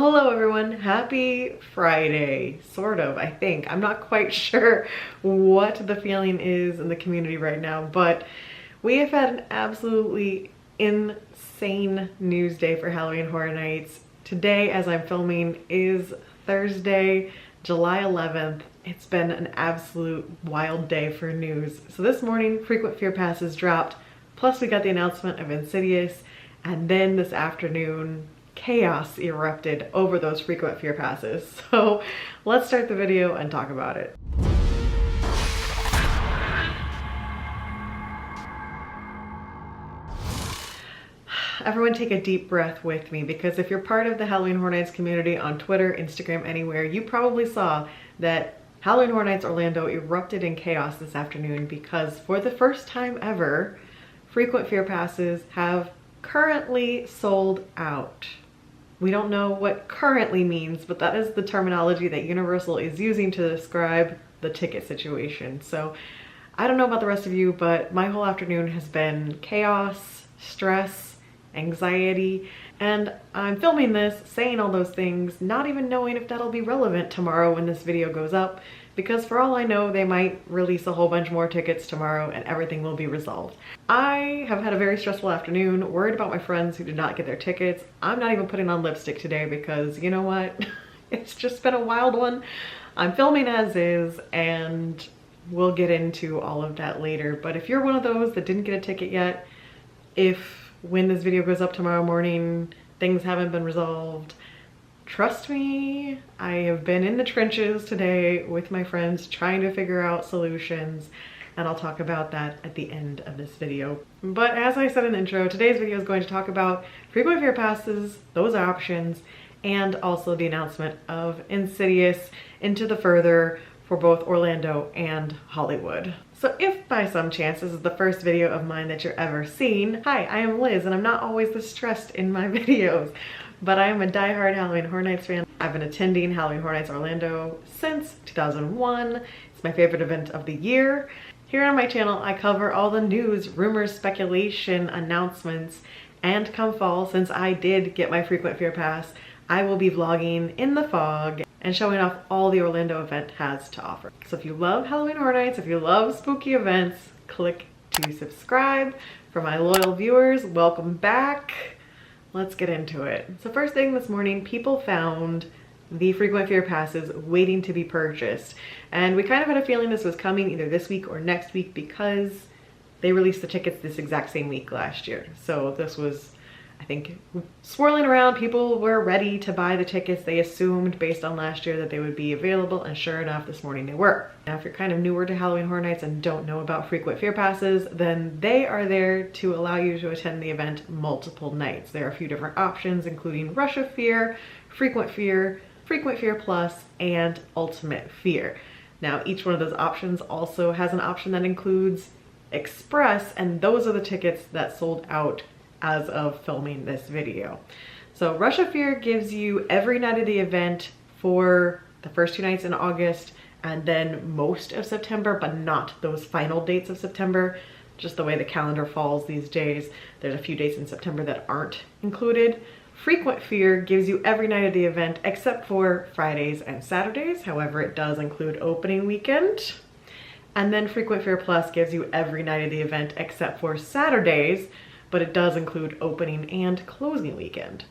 Hello everyone, happy Friday, sort of, I think. I'm not quite sure what the feeling is in the community right now, but we have had an absolutely insane news day for Halloween Horror Nights. Today, as I'm filming, is Thursday, July 11th. It's been an absolute wild day for news. So this morning, frequent fear passes dropped, plus we got the announcement of Insidious, and then this afternoon, chaos erupted over those frequent fear passes. So let's start the video and talk about it. Everyone take a deep breath with me, because if you're part of the Halloween Horror Nights community on Twitter, Instagram, anywhere, you probably saw that Halloween Horror Nights Orlando erupted in chaos this afternoon because for the first time ever, frequent fear passes have currently sold out. We don't know what currently means, but that is the terminology that Universal is using to describe the ticket situation. So I don't know about the rest of you, but my whole afternoon has been chaos, stress, anxiety, and I'm filming this, saying all those things, not even knowing if that'll be relevant tomorrow when this video goes up, because for all I know, they might release a whole bunch more tickets tomorrow and everything will be resolved. I have had a very stressful afternoon, worried about my friends who did not get their tickets. I'm not even putting on lipstick today because you know what? It's just been a wild one. I'm filming as is and we'll get into all of that later. But if you're one of those that didn't get a ticket yet, if when this video goes up tomorrow morning, things haven't been resolved, trust me, I have been in the trenches today with my friends trying to figure out solutions, and I'll talk about that at the end of this video. But as I said in the intro, today's video is going to talk about frequent fear passes, those options, and also the announcement of Insidious Into the Further for both Orlando and Hollywood. So if by some chance this is the first video of mine that you're ever seen, hi, I am Liz, and I'm not always this stressed in my videos, but I am a diehard Halloween Horror Nights fan. I've been attending Halloween Horror Nights Orlando since 2001. It's my favorite event of the year. Here on my channel, I cover all the news, rumors, speculation, announcements, and come fall, since I did get my frequent fear pass, I will be vlogging in the fog and showing off all the Orlando event has to offer. So if you love Halloween Horror Nights, if you love spooky events, click to subscribe. For my loyal viewers, welcome back. Let's get into it. So first thing this morning, people found the frequent fear passes waiting to be purchased. And we kind of had a feeling this was coming either this week or next week because they released the tickets this exact same week last year. So this was, I think, swirling around. People were ready to buy the tickets. They assumed based on last year that they would be available, and sure enough, this morning they were. Now, if you're kind of newer to Halloween Horror Nights and don't know about frequent fear passes, then they are there to allow you to attend the event multiple nights. There are a few different options, including Rush of Fear, Frequent Fear Plus, and Ultimate Fear. Now, each one of those options also has an option that includes Express, and those are the tickets that sold out as of filming this video. So Rush of Fear gives you every night of the event for the first 2 nights in August and then most of September, but not those final dates of September. Just the way the calendar falls these days, there's a few dates in September that aren't included. Frequent Fear gives you every night of the event except for Fridays and Saturdays. However, it does include opening weekend. And then Frequent Fear Plus gives you every night of the event except for Saturdays, but it does include opening and closing weekend.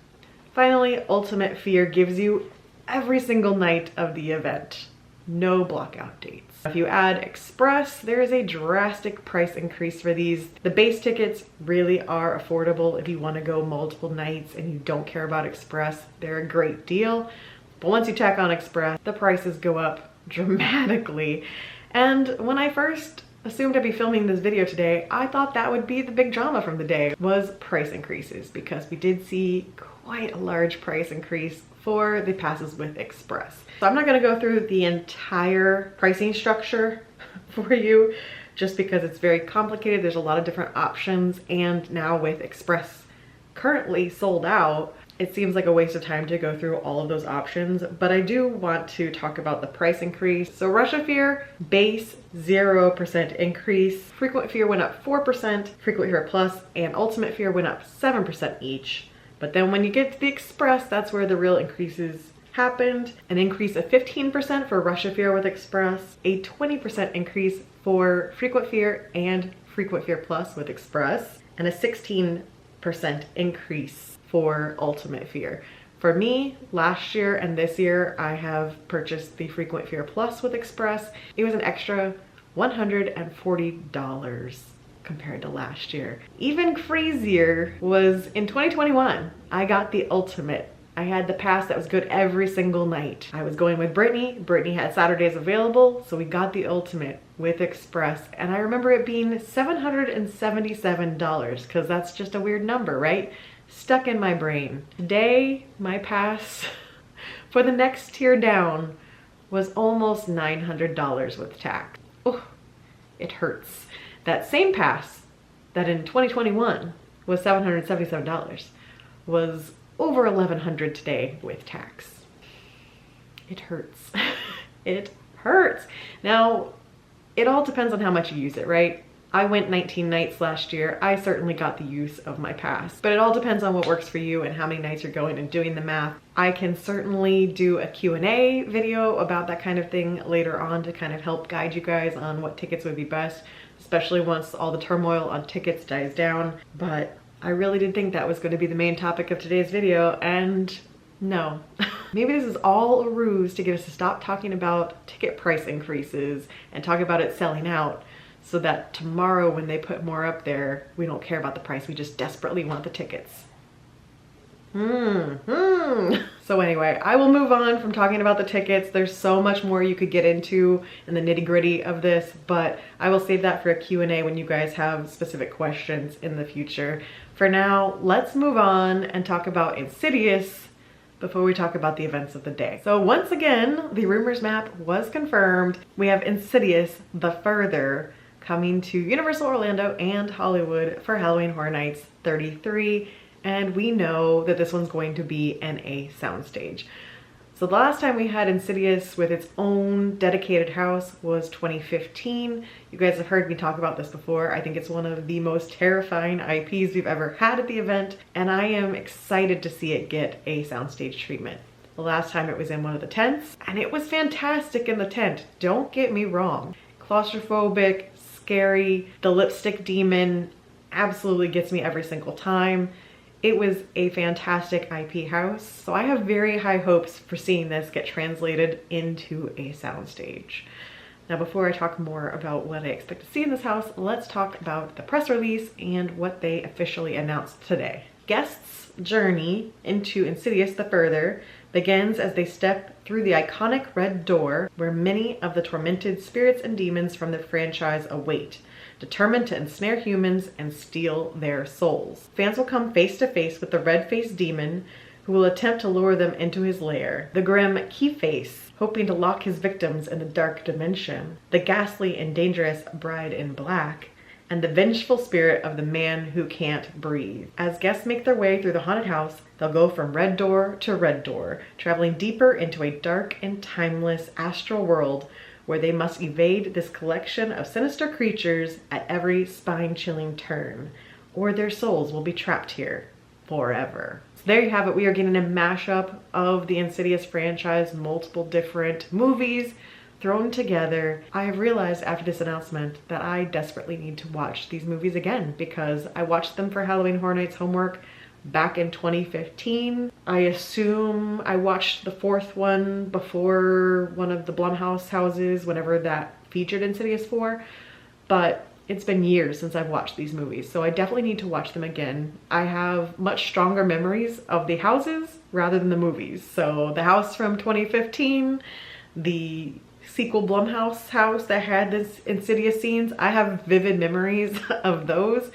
Finally, Ultimate Fear gives you every single night of the event, no blockout dates. If you add Express, there is a drastic price increase for these. The base tickets really are affordable if you want to go multiple nights and you don't care about Express. They're a great deal, but once you tack on Express, the prices go up dramatically. And when I first assumed I'd be filming this video today, I thought that would be the big drama from the day, was price increases, because we did see quite a large price increase for the passes with Express. So I'm not going to go through the entire pricing structure for you just because it's very complicated. There's a lot of different options, and now with Express currently sold out, it seems like a waste of time to go through all of those options, but I do want to talk about the price increase. So Rush of Fear, base 0% increase. Frequent Fear went up 4%, Frequent Fear Plus and Ultimate Fear went up 7% each. But then when you get to the Express, that's where the real increases happened. An increase of 15% for Rush of Fear with Express, a 20% increase for Frequent Fear and Frequent Fear Plus with Express, and a 16% increase for Ultimate Fear. For me, last year and this year, I have purchased the Frequent Fear Plus with Express. It was an extra $140 compared to last year. Even crazier was in 2021, I got the Ultimate. I had the pass that was good every single night. I was going with Brittany. Brittany had Saturdays available, so we got the Ultimate with Express. And I remember it being $777, because that's just a weird number, right? Stuck in my brain. Today, my pass for the next tier down was almost $900 with tax. Oh, it hurts. That same pass that in 2021 was $777 was over $1,100 today with tax. It hurts. It hurts. Now, it all depends on how much you use it, right? I went 19 nights last year. I certainly got the use of my pass, but it all depends on what works for you and how many nights you're going and doing the math. I can certainly do a Q&A video about that kind of thing later on to kind of help guide you guys on what tickets would be best, especially once all the turmoil on tickets dies down. But I really did think that was going to be the main topic of today's video, and no. Maybe this is all a ruse to get us to stop talking about ticket price increases and talk about it selling out, so that tomorrow when they put more up there, we don't care about the price, we just desperately want the tickets. So anyway, I will move on from talking about the tickets. There's so much more you could get into in the nitty-gritty of this, but I will save that for a Q&A when you guys have specific questions in the future. For now, let's move on and talk about Insidious before we talk about the events of the day. So once again, the rumors map was confirmed. We have Insidious The Further coming to Universal Orlando and Hollywood for Halloween Horror Nights 33. And we know that this one's going to be in a soundstage. So the last time we had Insidious with its own dedicated house was 2015. You guys have heard me talk about this before. I think it's one of the most terrifying IPs we've ever had at the event, and I am excited to see it get a soundstage treatment. The last time it was in one of the tents, and it was fantastic in the tent. Don't get me wrong. Claustrophobic, scary, the lipstick demon absolutely gets me every single time. It was a fantastic IP house, so I have very high hopes for seeing this get translated into a soundstage. Now, before I talk more about what I expect to see in this house, let's talk about the press release and what they officially announced today. Guests' journey into Insidious The Further begins as they step through the iconic red door where many of the tormented spirits and demons from the franchise await, determined to ensnare humans and steal their souls. Fans will come face to face with the red-faced demon who will attempt to lure them into his lair, the grim Keyface, hoping to lock his victims in the dark dimension, the ghastly and dangerous Bride in Black, and the vengeful spirit of the man who can't breathe. As guests make their way through the haunted house, they'll go from red door to red door, traveling deeper into a dark and timeless astral world where they must evade this collection of sinister creatures at every spine-chilling turn, or their souls will be trapped here forever. So there you have it. We are getting a mashup of the Insidious franchise, multiple different movies thrown together. I have realized after this announcement that I desperately need to watch these movies again, because I watched them for Halloween Horror Nights homework back in 2015. I assume I watched the fourth one before one of the Blumhouse houses, whenever that featured Insidious 4, but it's been years since I've watched these movies, so I definitely need to watch them again. I have much stronger memories of the houses rather than the movies. So the house from 2015, the sequel Blumhouse house that had this Insidious scenes, I have vivid memories of those.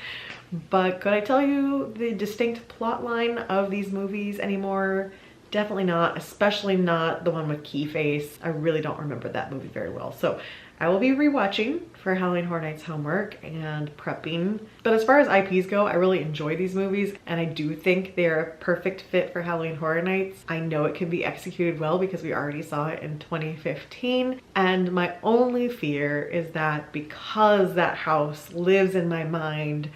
But could I tell you the distinct plot line of these movies anymore? Definitely not, especially not the one with Keyface. I really don't remember that movie very well. So I will be rewatching for Halloween Horror Nights homework and prepping. But as far as IPs go, I really enjoy these movies, and I do think they're a perfect fit for Halloween Horror Nights. I know it can be executed well because we already saw it in 2015. And my only fear is that because that house lives in my mind,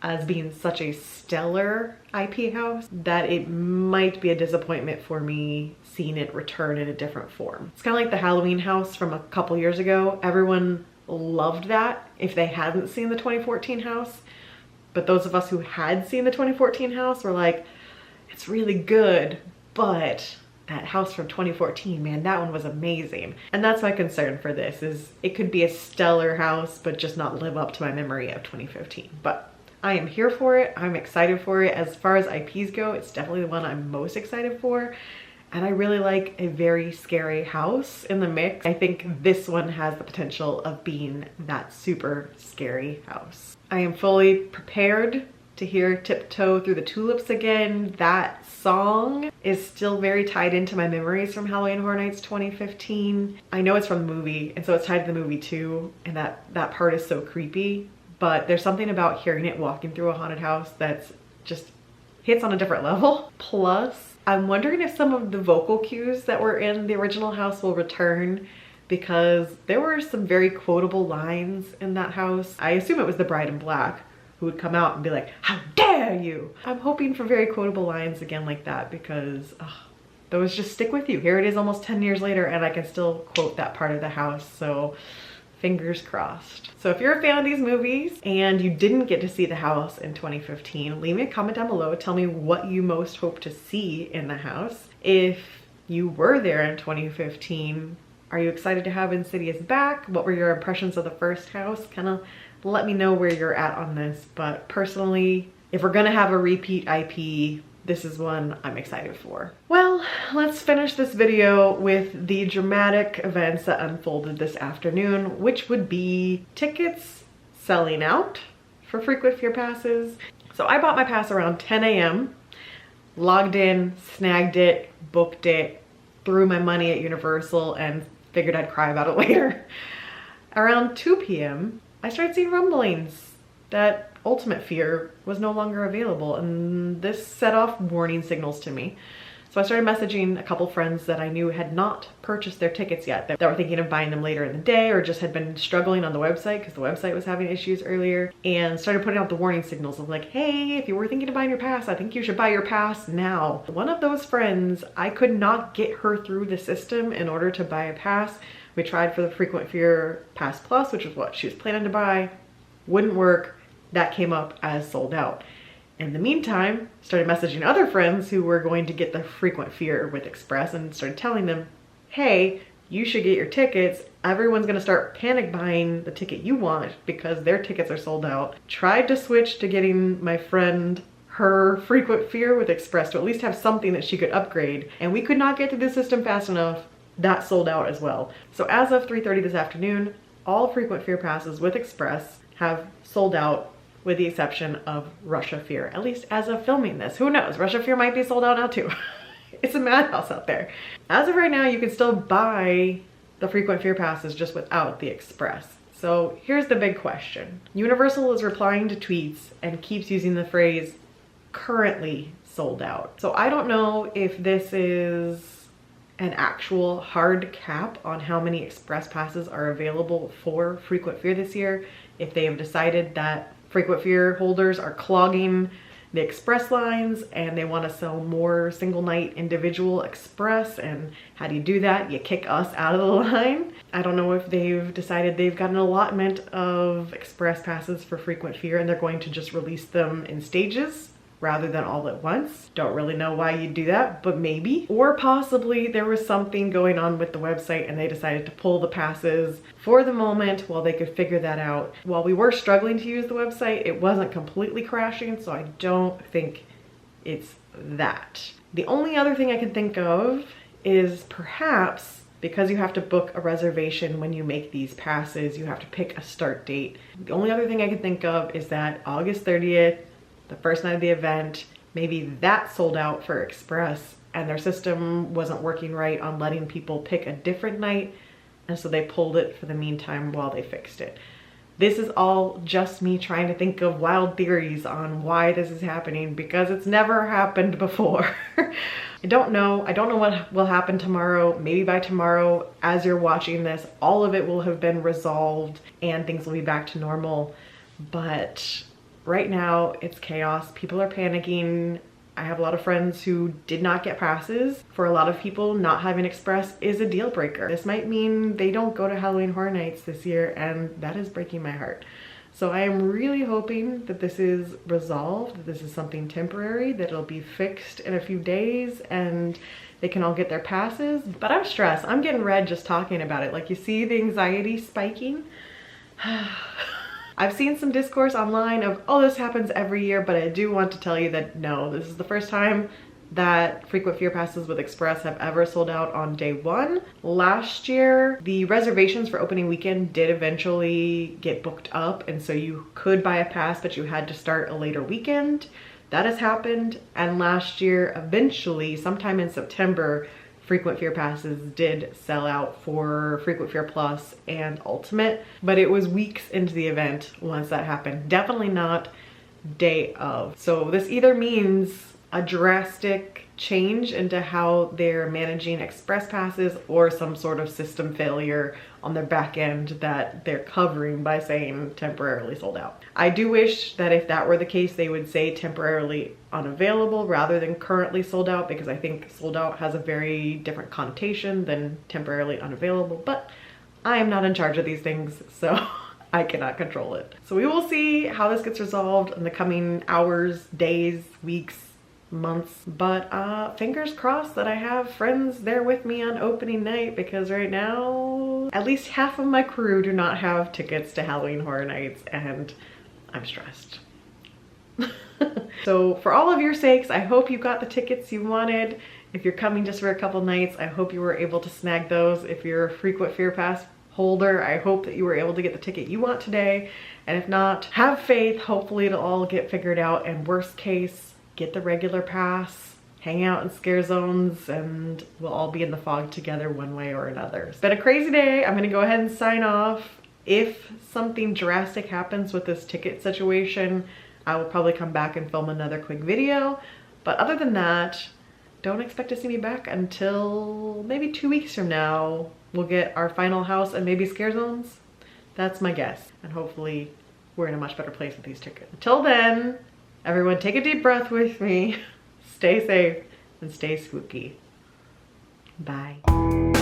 as being such a stellar IP house that it might be a disappointment for me seeing it return in a different form. It's kind of like the Halloween house from a couple years ago. Everyone loved that if they hadn't seen the 2014 house. But those of us who had seen the 2014 house were like, it's really good, but that house from 2014, man, that one was amazing. And that's my concern for this, is it could be a stellar house, but just not live up to my memory of 2015. But I am here for it. I'm excited for it. As far as IPs go, it's definitely the one I'm most excited for. And I really like a very scary house in the mix. I think this one has the potential of being that super scary house. I am fully prepared to hear Tiptoe Through the Tulips again. That song is still very tied into my memories from Halloween Horror Nights 2015. I know it's from the movie, and so it's tied to the movie too, and that part is so creepy. But there's something about hearing it walking through a haunted house that's just hits on a different level. Plus, I'm wondering if some of the vocal cues that were in the original house will return, because there were some very quotable lines in that house. I assume it was the bride in black who would come out and be like, how dare you? I'm hoping for very quotable lines again like that, because those just stick with you. Here it is almost 10 years later and I can still quote that part of the house, so fingers crossed. So if you're a fan of these movies and you didn't get to see the house in 2015, leave me a comment down below. Tell me what you most hope to see in the house. If you were there in 2015, are you excited to have Insidious back? What were your impressions of the first house? Kind of let me know where you're at on this. But personally, if we're gonna have a repeat IP, this is one I'm excited for. Well, let's finish this video with the dramatic events that unfolded this afternoon, which would be tickets selling out for frequent fear passes. So I bought my pass around 10 a.m., logged in, snagged it, booked it, threw my money at Universal, and figured I'd cry about it later. Around 2 p.m., I started seeing rumblings that Ultimate Fear was no longer available, and this set off warning signals to me. So I started messaging a couple friends that I knew had not purchased their tickets yet, that were thinking of buying them later in the day or just had been struggling on the website because the website was having issues earlier, and started putting out the warning signals of like, hey, if you were thinking of buying your pass, I think you should buy your pass now. One of those friends, I could not get her through the system in order to buy a pass. We tried for the Frequent Fear Pass Plus, which is what she was planning to buy. Wouldn't work. That came up as sold out. In the meantime, started messaging other friends who were going to get the Frequent Fear with Express and started telling them, hey, you should get your tickets. Everyone's gonna start panic buying the ticket you want because their tickets are sold out. Tried to switch to getting my friend her Frequent Fear with Express to at least have something that she could upgrade, and we could not get to the system fast enough. That sold out as well. So as of 3:30 this afternoon, all Frequent Fear passes with Express have sold out, with the exception of Russia Fear, at least as of filming this. Who knows? Russia Fear might be sold out now too. It's a madhouse out there. As of right now, you can still buy the Frequent Fear passes just without the Express. So here's the big question. Universal is replying to tweets and keeps using the phrase currently sold out. So I don't know if this is an actual hard cap on how many Express passes are available for Frequent Fear this year, if they have decided that Frequent Fear holders are clogging the Express lines and they want to sell more single night individual Express, and how do you do that? You kick us out of the line. I don't know if they've decided they've got an allotment of Express passes for Frequent Fear and they're going to just release them in stages rather than all at once. Don't really know why you'd do that, but maybe. Or possibly there was something going on with the website and they decided to pull the passes for the moment while they could figure that out. While we were struggling to use the website, it wasn't completely crashing, so I don't think it's that. The only other thing I can think of is perhaps because you have to book a reservation when you make these passes, you have to pick a start date. The only other thing I can think of is that August 30th, the first night of the event, maybe that sold out for Express and their system wasn't working right on letting people pick a different night, and so they pulled it for the meantime while they fixed it. This is all just me trying to think of wild theories on why this is happening, because it's never happened before. I don't know what will happen tomorrow. Maybe by tomorrow, as you're watching this, all of it will have been resolved and things will be back to normal. But Right now, it's chaos. People are panicking. I have a lot of friends who did not get passes. For a lot of people, not having Express is a deal breaker. This might mean they don't go to Halloween Horror Nights this year, and that is breaking my heart. So I am really hoping that this is resolved, that this is something temporary, that it'll be fixed in a few days and they can all get their passes. But I'm stressed. I'm getting red just talking about it. Like, you see the anxiety spiking? I've seen some discourse online of, oh, this happens every year, but I do want to tell you that no, this is the first time that frequent fear passes with Express have ever sold out on day one. Last year, the reservations for opening weekend did eventually get booked up, and so you could buy a pass, but you had to start a later weekend. That has happened, and last year, eventually, sometime in September, frequent fear passes did sell out for frequent fear plus and ultimate, but it was weeks into the event once that happened. Definitely not day of. So this either means a drastic change into how they're managing Express passes or some sort of system failure on their back end that they're covering by saying temporarily sold out. I do wish that if that were the case, they would say temporarily unavailable rather than currently sold out, because I think sold out has a very different connotation than temporarily unavailable, but I am not in charge of these things, so I cannot control it. So we will see how this gets resolved in the coming hours, days, weeks, months, but fingers crossed that I have friends there with me on opening night, because right now at least half of my crew do not have tickets to Halloween Horror Nights and I'm stressed. So for all of your sakes, I hope you got the tickets you wanted. If you're coming just for a couple nights, I hope you were able to snag those. If you're a frequent fear pass holder, I hope that you were able to get the ticket you want today, and if not, have faith. Hopefully it'll all get figured out, and worst case, get the regular pass, hang out in scare zones, and we'll all be in the fog together one way or another. It's been a crazy day. I'm gonna go ahead and sign off. If something drastic happens with this ticket situation, I will probably come back and film another quick video. But other than that, don't expect to see me back until maybe 2 weeks from now. We'll get our final house and maybe scare zones. That's my guess. And hopefully we're in a much better place with these tickets. Until then, everyone take a deep breath with me. Stay safe and stay spooky. Bye.